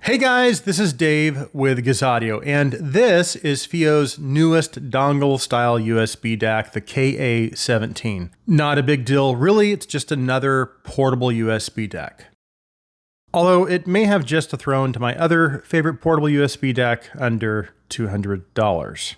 Hey guys, this is Dave with Gizaudio, and this is FiiO's newest dongle-style USB DAC, the KA17. Not a big deal, really, it's just another portable USB DAC. Although it may have just thrown to my other favorite portable USB DAC under $200.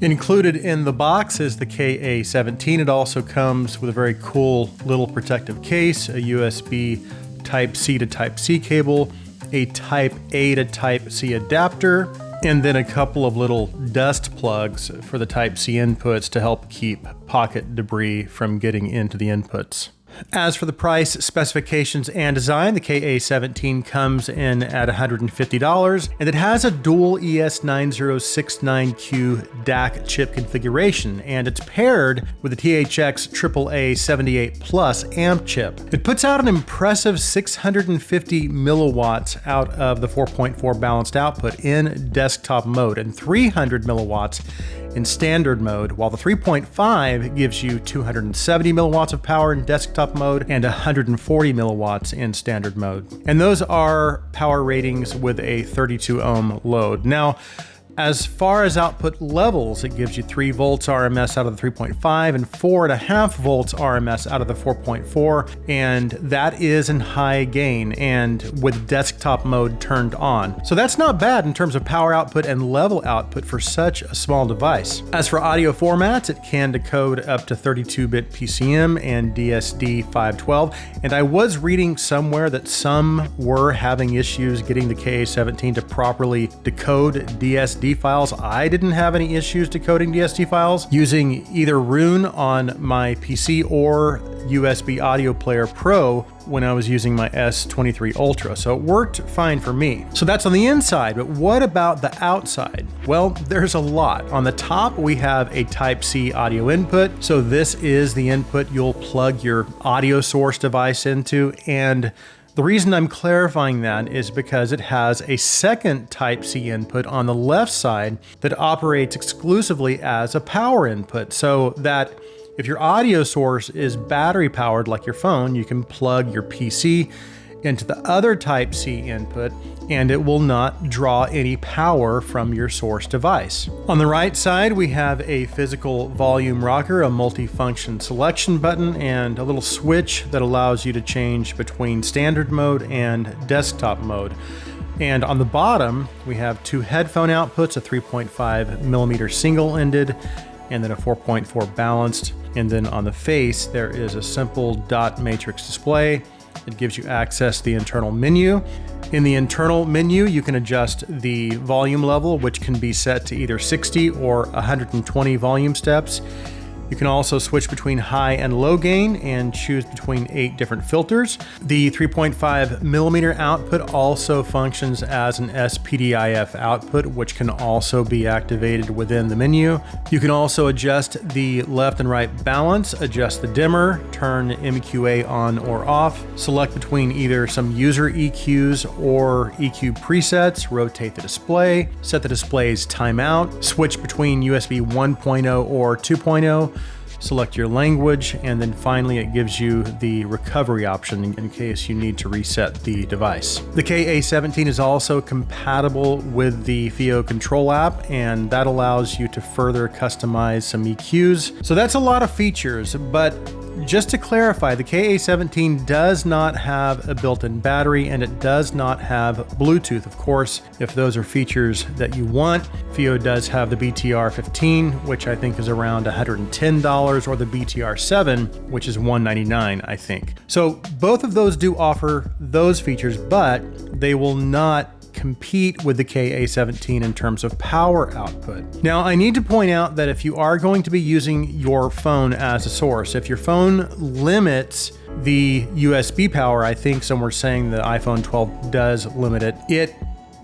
Included in the box is the KA17. It also comes with a very cool little protective case, a USB Type-C to Type-C cable, a Type-A to Type-C adapter, and then a couple of little dust plugs for the Type-C inputs to help keep pocket debris from getting into the inputs. As for the price, specifications, and design, the KA17 comes in at $150, and it has a dual ES9069Q DAC chip configuration, and it's paired with the THX AAA 78 Plus amp chip. It puts out an impressive 650 milliwatts out of the 4.4 balanced output in desktop mode and 300 milliwatts in standard mode, while the 3.5 gives you 270 milliwatts of power in desktop mode and 140 milliwatts in standard mode. And those are power ratings with a 32 ohm load. Now, as far as output levels, it gives you 3 volts RMS out of the 3.5 and 4.5 volts RMS out of the 4.4, and that is in high gain and with desktop mode turned on. So that's not bad in terms of power output and level output for such a small device. As for audio formats, it can decode up to 32-bit PCM and DSD-512, and I was reading somewhere that some were having issues getting the KA17 to properly decode DSD files. I didn't have any issues decoding DSD files using either Roon on my PC or USB Audio Player Pro when I was using my S23 Ultra, so it worked fine for me. So that's on the inside, but what about the outside? Well, there's a lot. On the top, we have a Type-C audio input, so this is the input you'll plug your audio source device into, and the reason I'm clarifying that is because it has a second Type-C input on the left side that operates exclusively as a power input, so that if your audio source is battery powered like your phone, you can plug your PC into the other Type-C input and it will not draw any power from your source device. On the right side, we have a physical volume rocker, a multi-function selection button, and a little switch that allows you to change between standard mode and desktop mode. And on the bottom, we have 2 headphone outputs, a 3.5 millimeter single-ended, and then a 4.4 balanced. And then on the face, there is a simple dot matrix display. It gives you access to the internal menu. In the internal menu, you can adjust the volume level, which can be set to either 60 or 120 volume steps. You can also switch between high and low gain and choose between 8 different filters. The 3.5 millimeter output also functions as an SPDIF output, which can also be activated within the menu. You can also adjust the left and right balance, adjust the dimmer, turn MQA on or off, select between either some user EQs or EQ presets, rotate the display, set the display's timeout, switch between USB 1.0 or 2.0, select your language, and then finally it gives you the recovery option in case you need to reset the device. The KA17 is also compatible with the FiiO Control app, and that allows you to further customize some EQs. So that's a lot of features, but just to clarify, the KA17 does not have a built-in battery and it does not have Bluetooth. Of course, if those are features that you want, FiiO does have the BTR15, which I think is around $110, or the BTR7, which is $199, I think. So both of those do offer those features, but they will not compete with the KA17 in terms of power output. Now, I need to point out that if you are going to be using your phone as a source, if your phone limits the USB power, I think some were saying the iPhone 12 does limit it, it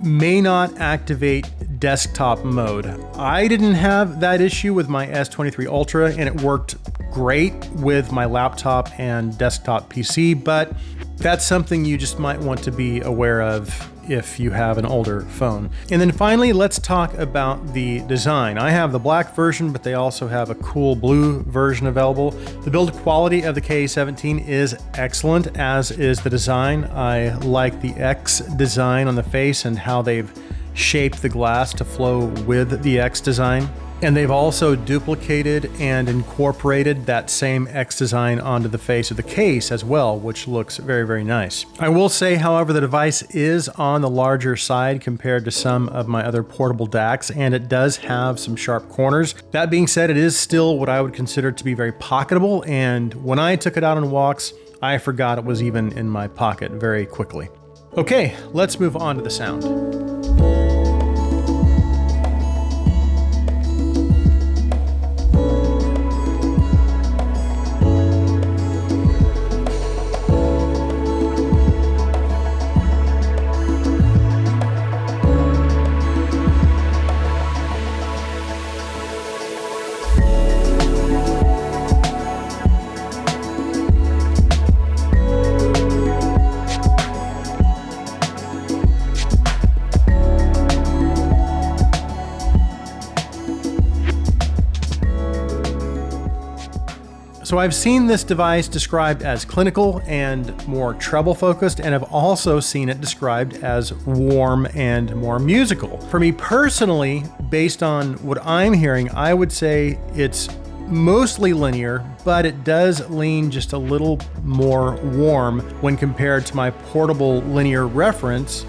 may not activate desktop mode. I didn't have that issue with my S23 Ultra, and it worked great with my laptop and desktop PC, but that's something you just might want to be aware of if you have an older phone. And then finally, let's talk about the design. I have the black version, but they also have a cool blue version available. The build quality of the KA17 is excellent, as is the design. I like the X design on the face and how they've shaped the glass to flow with the X design. And they've also duplicated and incorporated that same X design onto the face of the case as well, which looks very, very nice. I will say, however, the device is on the larger side compared to some of my other portable DACs, and it does have some sharp corners. That being said, it is still what I would consider to be very pocketable, and when I took it out on walks, I forgot it was even in my pocket very quickly. Okay, let's move on to the sound. So I've seen this device described as clinical and more treble focused, and I've also seen it described as warm and more musical. For me personally, based on what I'm hearing, I would say it's mostly linear, but it does lean just a little more warm when compared to my portable linear reference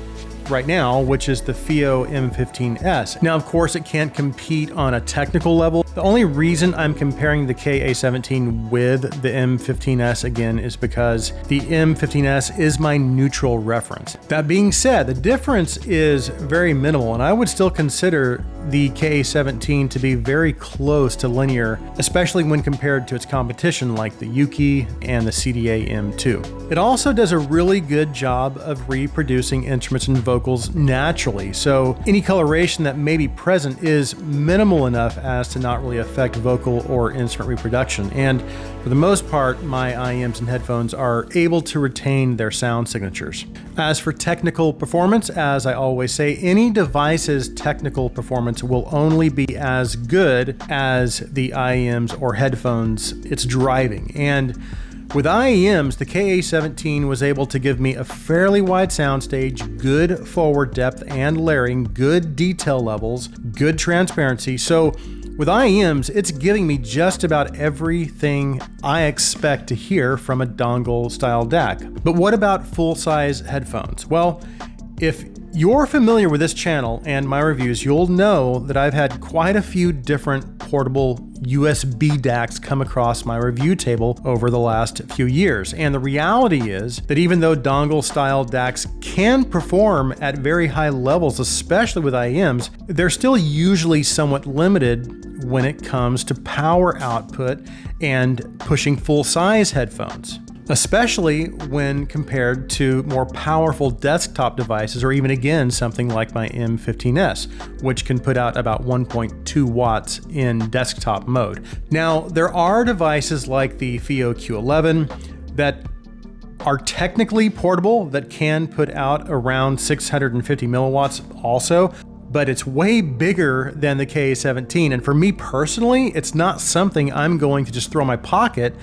right now, which is the FiiO M15S. Now, of course, it can't compete on a technical level. The only reason I'm comparing the KA17 with the M15S again is because the M15S is my neutral reference. That being said, the difference is very minimal, and I would still consider the KA17 to be very close to linear, especially when compared to its competition like the Yuki and the CDA M2. It also does a really good job of reproducing instruments and vocals naturally, so any coloration that may be present is minimal enough as to not really affect vocal or instrument reproduction. And for the most part, my IEMs and headphones are able to retain their sound signatures. As for technical performance, as I always say, any device's technical performance will only be as good as the IEMs or headphones it's driving. And with IEMs, the KA17 was able to give me a fairly wide soundstage, good forward depth and layering, good detail levels, good transparency. So with IEMs, it's giving me just about everything I expect to hear from a dongle style DAC. But what about full-size headphones? Well, if you're familiar with this channel and my reviews, you'll know that I've had quite a few different portable USB DACs come across my review table over the last few years. And the reality is that even though dongle style DACs can perform at very high levels, especially with IEMs, they're still usually somewhat limited when it comes to power output and pushing full-size headphones, especially when compared to more powerful desktop devices, or even again, something like my M15S, which can put out about 1.2 watts in desktop mode. Now, there are devices like the FiiO Q11 that are technically portable that can put out around 650 milliwatts also, but it's way bigger than the KA17. And for me personally, it's not something I'm going to just throw in my pocket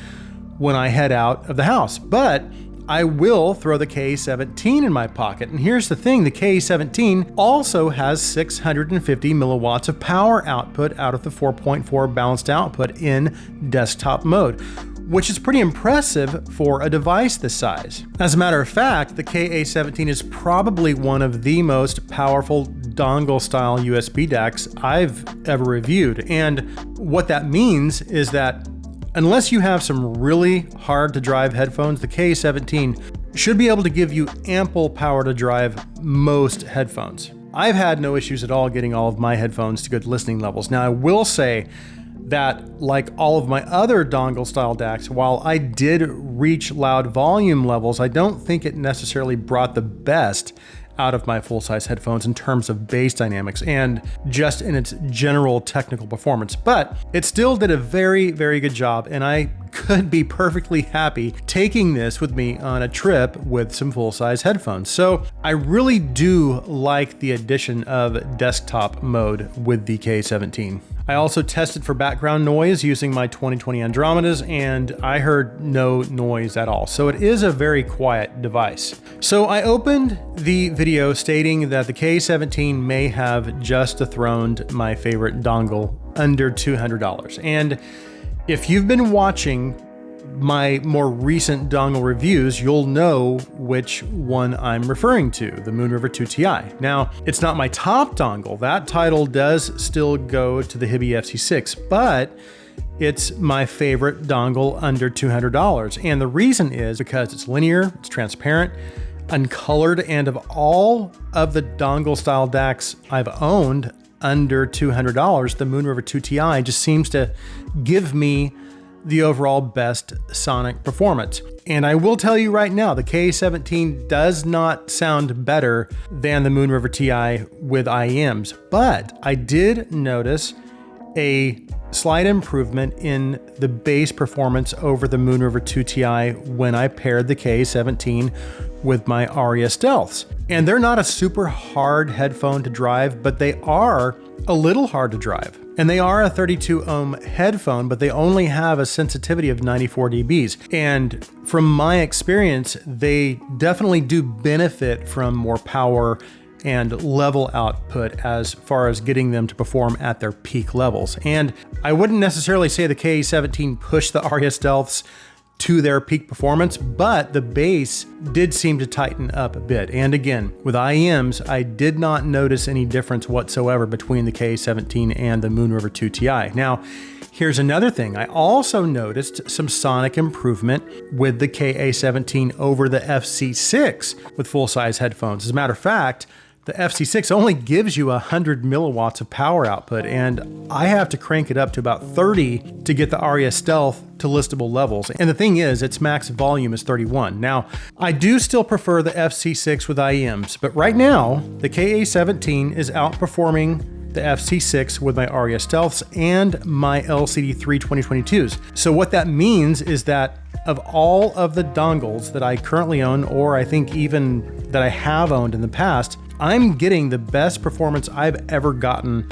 when I head out of the house, but I will throw the KA17 in my pocket. And here's the thing, the KA17 also has 650 milliwatts of power output out of the 4.4 balanced output in desktop mode, which is pretty impressive for a device this size. As a matter of fact, the KA17 is probably one of the most powerful dongle-style USB DACs I've ever reviewed. And what that means is that unless you have some really hard-to-drive headphones, the KA17 should be able to give you ample power to drive most headphones. I've had no issues at all getting all of my headphones to good listening levels. Now, I will say that, like all of my other dongle-style DACs, while I did reach loud volume levels, I don't think it necessarily brought the best out of my full-size headphones in terms of bass dynamics and just in its general technical performance. But it still did a very, very good job, and I could be perfectly happy taking this with me on a trip with some full-size headphones. So I really do like the addition of desktop mode with the K17. I also tested for background noise using my 2020 Andromedas, and I heard no noise at all. So it is a very quiet device. So I opened the video stating that the K17 may have just dethroned my favorite dongle under $200. And if you've been watching my more recent dongle reviews, you'll know which one I'm referring to, the Moonriver 2 Ti. Now, it's not my top dongle. That title does still go to the Hibby FC6, but it's my favorite dongle under $200. And the reason is because it's linear, it's transparent, uncolored, and of all of the dongle style DACs I've owned under $200, the Moonriver 2 Ti just seems to give me the overall best sonic performance. And I will tell you right now, the K17 does not sound better than the Moonriver Ti with IEMs, but I did notice a slight improvement in the bass performance over the Moonriver 2 Ti when I paired the K17 with my Aria Stealths. And they're not a super hard headphone to drive, but they are a little hard to drive. And they are a 32 ohm headphone, but they only have a sensitivity of 94 dBs. And from my experience, they definitely do benefit from more power and level output as far as getting them to perform at their peak levels. And I wouldn't necessarily say the K17 pushed the Aria Stealths to their peak performance, but the bass did seem to tighten up a bit. And again, with IEMs, I did not notice any difference whatsoever between the K17 and the Moonriver 2 Ti. Now, here's another thing. I also noticed some sonic improvement with the KA17 over the FC6 with full-size headphones. As a matter of fact, the FC6 only gives you 100 milliwatts of power output, and I have to crank it up to about 30 to get the Aria Stealth to listable levels. And the thing is, its max volume is 31. Now, I do still prefer the FC6 with IEMs, but right now, the KA17 is outperforming the FC6 with my Aria Stealths and my LCD3 2022s. So what that means is that of all of the dongles that I currently own, or I think even that I have owned in the past, I'm getting the best performance I've ever gotten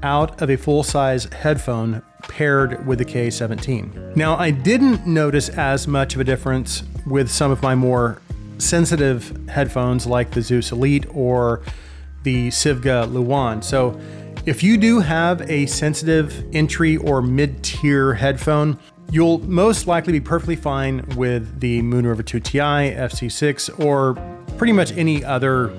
out of a full-size headphone paired with the K17. Now, I didn't notice as much of a difference with some of my more sensitive headphones like the Zeus Elite or the Sivga Luan. So if you do have a sensitive entry or mid-tier headphone, you'll most likely be perfectly fine with the Moonriver 2 Ti, FC6, or pretty much any other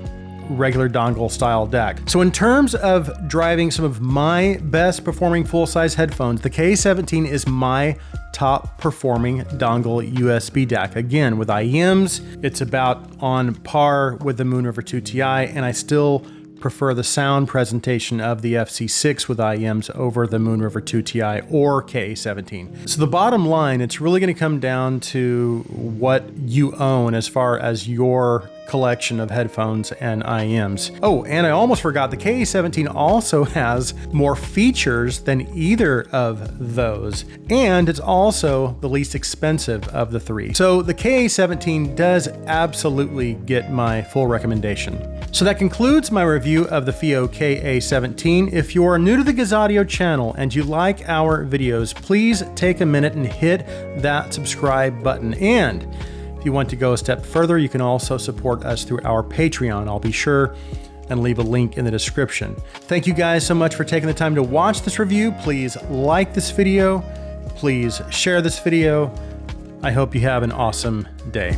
regular dongle style DAC. So in terms of driving some of my best performing full-size headphones, the K17 is my top performing dongle USB DAC. Again, with IEMs, it's about on par with the Moonriver 2 Ti, and I still prefer the sound presentation of the FC6 with IEMs over the Moonriver 2 Ti or K17. So the bottom line, it's really going to come down to what you own as far as your collection of headphones and IEMs. Oh, and I almost forgot, the K17 also has more features than either of those, and it's also the least expensive of the three. So the K17 does absolutely get my full recommendation. So that concludes my review of the FiiO KA17. If you are new to the Gizaudio channel and you like our videos, please take a minute and hit that subscribe button. And if you want to go a step further, you can also support us through our Patreon. I'll be sure and leave a link in the description. Thank you guys so much for taking the time to watch this review. Please like this video. Please share this video. I hope you have an awesome day.